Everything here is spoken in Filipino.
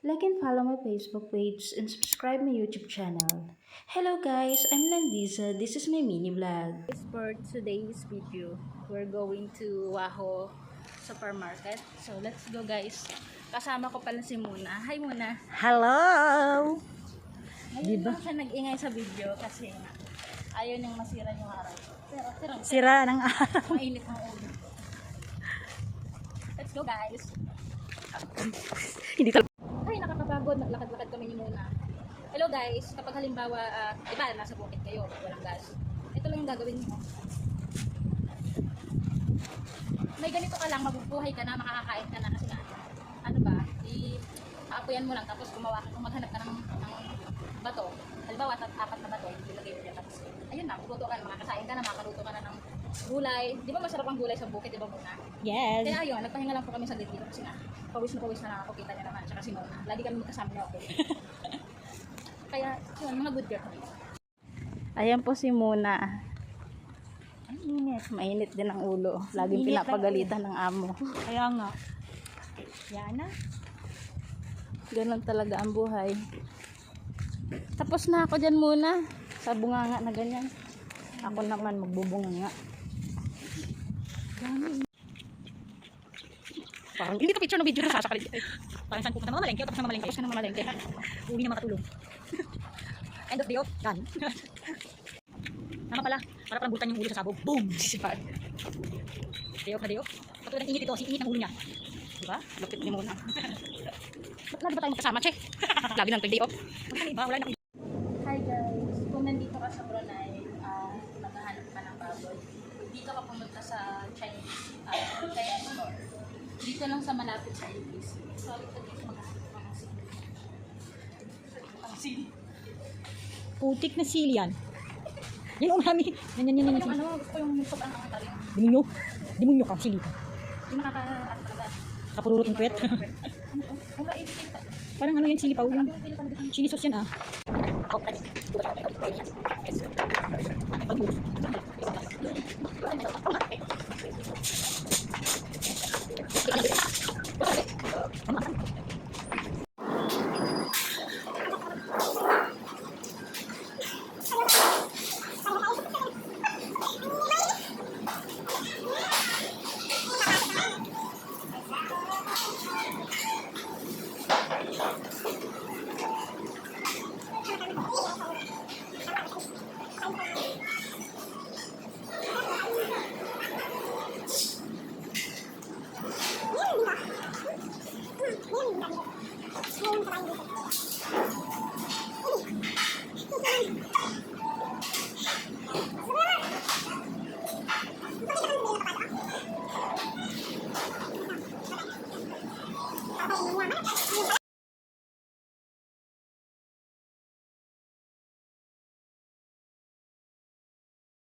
Like and follow my Facebook page and subscribe my YouTube channel. Hello guys, I'm Nandisa. This is my mini vlog. For today's video, we're going to Waho Supermarket. So let's go guys. Kasama ko pala si Muna. Hi Muna. Hello! Ngayon lang siya nag-ingay sa video kasi ayaw niyang masira yung araw. Pero Sira ng araw. mainit ang ulo. Let's go guys. Hindi talaga. Ay, nakakapagod. Naglakad-lakad kami ni Muna. Hello guys, kapag halimbawa, iba, nasa bukid kayo, walang gas. Ito lang yung gagawin mo. May ganito ka lang, mabubuhay ka na, makakakain ka na kasi na, ano ba, aapuyan mo lang, tapos gumawa ka, kung maghanap ka ng bato, halimbawa, apat na bato, ilagay mo dyan, tapos, ayun na, puputo ka na, makakasain ka na, makakaluto ka na ng gulay. Di ba masarap ang gulay sa bukid, di ba Muna? Yes. Kaya ayun, nagpahinga lang po kami saglit dito kasi na pawis na ako, kita niya naman, tsaka si Mona. Lagi kami magkasama niya ako. Kaya, yun, mga good girl. Ayan po si Mona. Ay, init. Mainit din ang ulo. Laging Init pinapagalitan ng amo. Kaya nga. Yan na. Ganon talaga ang buhay. Tapos na ako dyan muna. Sa bunganga na ganyan. Ako naman magbubunganga. Parang hindi ka picture ng video na sasakali. Parang saan pupunta mamalengke o tapos na mamalengke. Tapos ka na mamalengke. Uwi na makatulog. End of day off. Done. Tama pala. Para parang bulkan yung ulo sa sabog. Boom! Day off na day off. Patulad ng init ito. Init ng ulo niya. Diba? Lupit ni Mona. Ba't lagi ba tayo magkasama, che? Lagi nang day off. Wala na. Hi guys, kung nandito ka sa Brunei, maghahanap ka ng baboy, dito ka pumunta sa Chinese store. Dito lang sa malapit sa ABC. Sorry to guys, maghahanap ka ng sili. Ang sili. Putik na sili yan. Yan o mami. Yan. Yung ano, gusto ko yung sobrang ang talim. Demonyo. Demonyo ka, sili ka. Yung nakaka-ano talaga. Kapururot ng kwet. Ang kaibig ito. Parang ano yan, sili pa. Yung chili sauce yan ah.